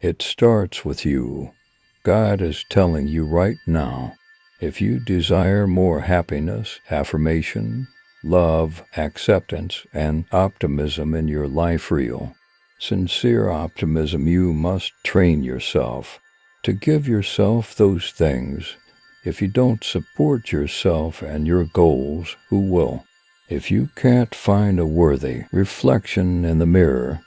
It starts with you. God is telling you right now, if you desire more happiness, affirmation, love, acceptance, and optimism in your life real, sincere optimism, you must train yourself to give yourself those things. If you don't support yourself and your goals, who will? If you can't find a worthy reflection in the mirror,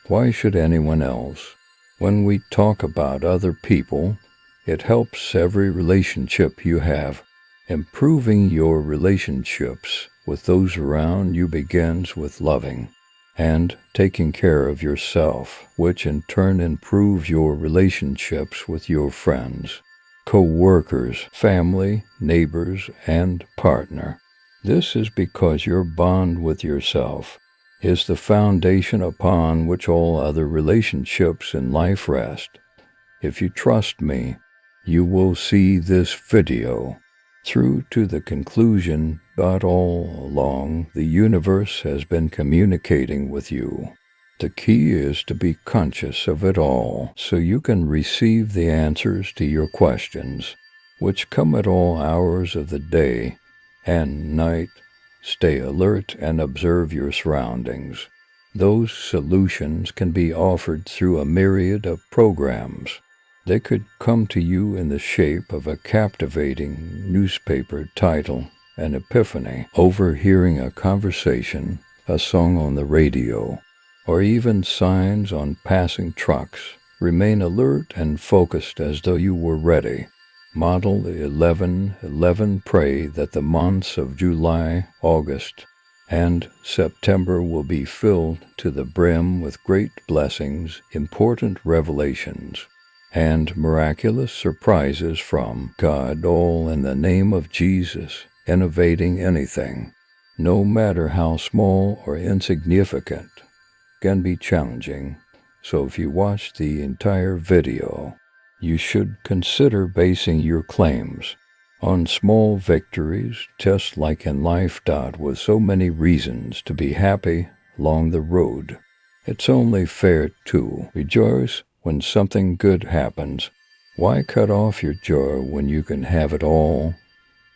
why should anyone else? When we talk about other people, it helps every relationship you have. Improving your relationships with those around you begins with loving and taking care of yourself, which in turn improves your relationships with your friends, co-workers, family, neighbors, and partner. This is because your bond with yourself is the foundation upon which all other relationships in life rest. If you trust me, you will see this video through to the conclusion, but all along the universe has been communicating with you. The key is to be conscious of it all so you can receive the answers to your questions, which come at all hours of the day and night. Stay alert and observe your surroundings. Those solutions can be offered through a myriad of programs. They could come to you in the shape of a captivating newspaper title, an epiphany, overhearing a conversation, a song on the radio, or even signs on passing trucks. Remain alert and focused as though you were ready. Model 11:11. Pray that the months of July, August, and September will be filled to the brim with great blessings, important revelations, and miraculous surprises from God, all in the name of Jesus. Innovating anything, no matter how small or insignificant, can be challenging. So if you watch the entire video, you should consider basing your claims on small victories, just like in life. With so many reasons to be happy along the road, it's only fair to rejoice when something good happens. Why cut off your joy when you can have it all?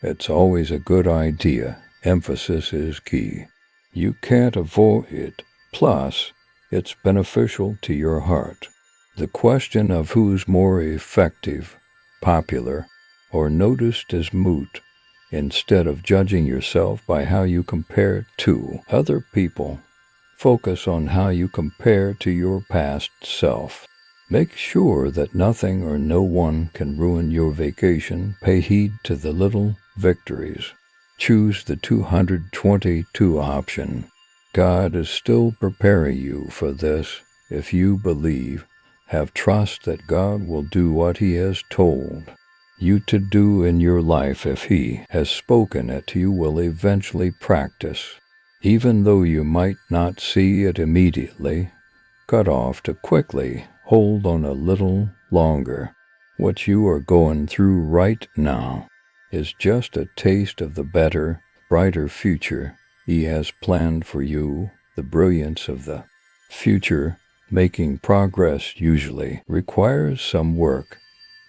It's always a good idea. Emphasis is key. You can't avoid it. Plus, it's beneficial to your heart. The question of who's more effective, popular, or noticed is moot. Instead of judging yourself by how you compare to other people, focus on how you compare to your past self. Make sure that nothing or no one can ruin your vacation. Pay heed to the little victories. Choose the 222 option. God is still preparing you for this. If you believe, have trust that God will do what He has told you to do in your life. If He has spoken it, you will eventually practice. Even though you might not see it immediately, cut off to quickly. Hold on a little longer. What you are going through right now is just a taste of the better, brighter future He has planned for you. The brilliance of the future. Making progress usually requires some work.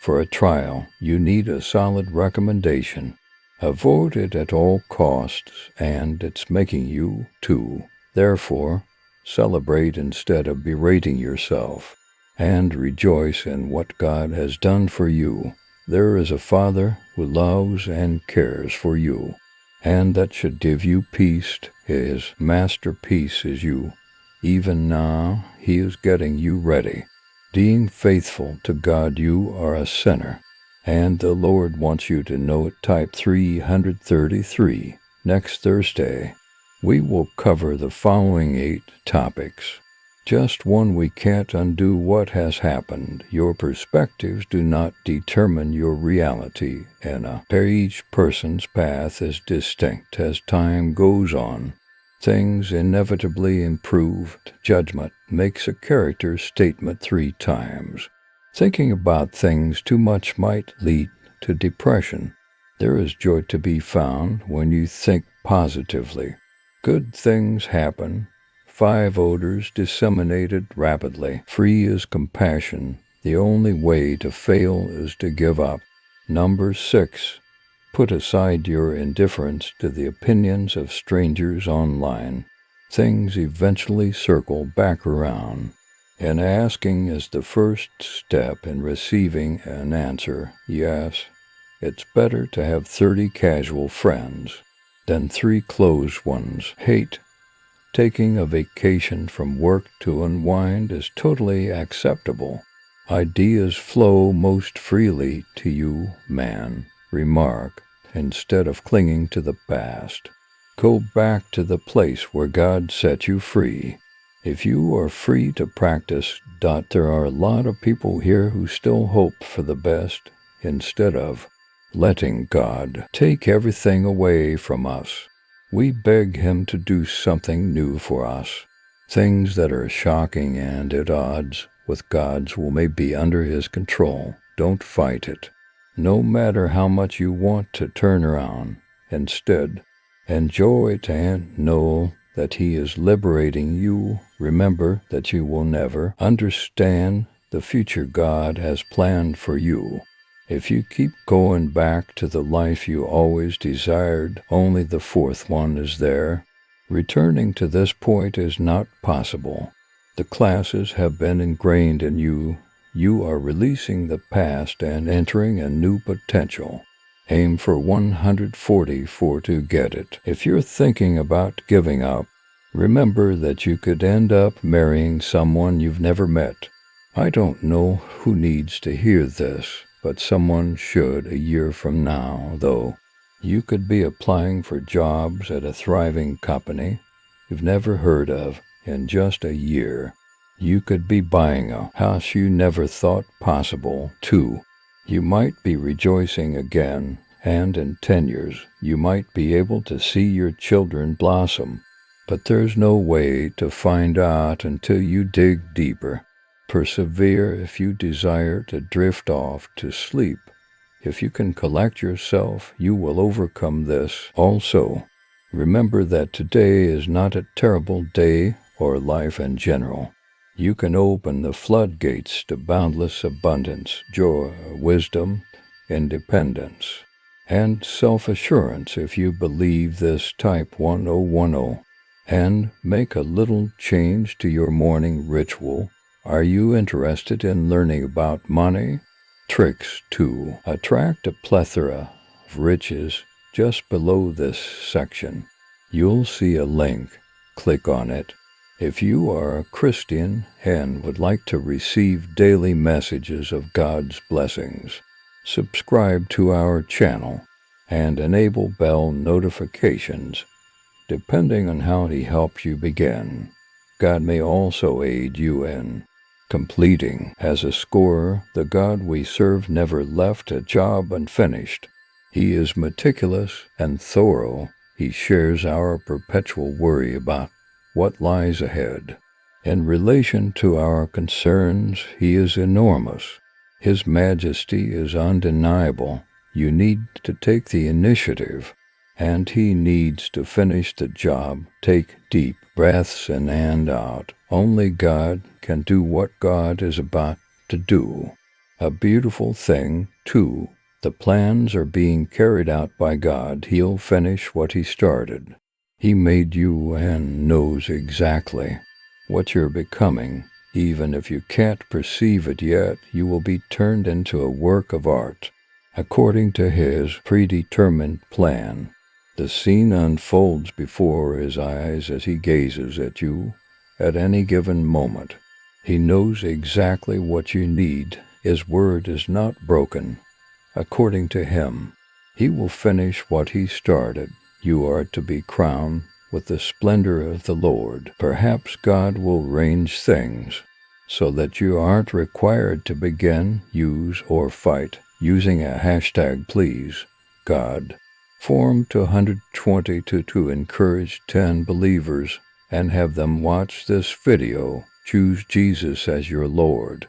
For a trial, you need a solid recommendation. Avoid it at all costs, and it's making you too. Therefore, celebrate instead of berating yourself, and rejoice in what God has done for you. There is a Father who loves and cares for you, and that should give you peace. His masterpiece is you. Even now, He is getting you ready. Being faithful to God, you are a sinner, and the Lord wants you to know it. Type 333. Next Thursday, we will cover the following 8 topics. Just one, we can't undo what has happened. Your perspectives do not determine your reality, and each person's path is distinct as time goes on. Things inevitably improved. Judgment makes a character statement 3 times. Thinking about things too much might lead to depression. There is joy to be found when you think positively. Good things happen. 5 odors disseminated rapidly. Free is compassion. The only way to fail is to give up. Number 6. Put aside your indifference to the opinions of strangers online. Things eventually circle back around, and asking is the first step in receiving an answer. Yes, it's better to have 30 casual friends than 3 close ones. Hate. Taking a vacation from work to unwind is totally acceptable. Ideas flow most freely to you, man. Remark, instead of clinging to the past. Go back to the place where God set you free. If you are free to practice, there are a lot of people here who still hope for the best instead of letting God take everything away from us. We beg Him to do something new for us. Things that are shocking and at odds with God's will may be under His control. Don't fight it. No matter how much you want to turn around. Instead, enjoy it and know that He is liberating you. Remember that you will never understand the future God has planned for you. If you keep going back to the life you always desired, only the 4th one is there. Returning to this point is not possible. The classes have been ingrained in you. You are releasing the past and entering a new potential. Aim for 144 to get it. If you're thinking about giving up, remember that you could end up marrying someone you've never met. I don't know who needs to hear this, but someone should a year from now, though. You could be applying for jobs at a thriving company you've never heard of in just a year. You could be buying a house you never thought possible, too. You might be rejoicing again, and in 10 years, you might be able to see your children blossom. But there's no way to find out until you dig deeper. Persevere if you desire to drift off to sleep. If you can collect yourself, you will overcome this. Also, remember that today is not a terrible day or life in general. You can open the floodgates to boundless abundance, joy, wisdom, independence, and self-assurance if you believe this Type 1010. And make a little change to your morning ritual. Are you interested in learning about money? Tricks to attract a plethora of riches just below this section. You'll see a link. Click on it. If you are a Christian and would like to receive daily messages of God's blessings, subscribe to our channel and enable bell notifications. Depending on how He helps you begin, God may also aid you in completing. As a scorer, the God we serve never left a job unfinished. He is meticulous and thorough. He shares our perpetual worry about what lies ahead. In relation to our concerns, He is enormous. His majesty is undeniable. You need to take the initiative, and He needs to finish the job. Take deep breaths in and out. Only God can do what God is about to do. A beautiful thing, too. The plans are being carried out by God. He'll finish what He started. He made you and knows exactly what you're becoming. Even if you can't perceive it yet, you will be turned into a work of art, according to His predetermined plan. The scene unfolds before His eyes as He gazes at you at any given moment. He knows exactly what you need. His word is not broken. According to Him, He will finish what He started. You are to be crowned with the splendor of the Lord. Perhaps God will arrange things so that you aren't required to begin, use, or fight using a hashtag please God. Form 222 to encourage 10 believers and have them watch this video. Choose Jesus as your Lord.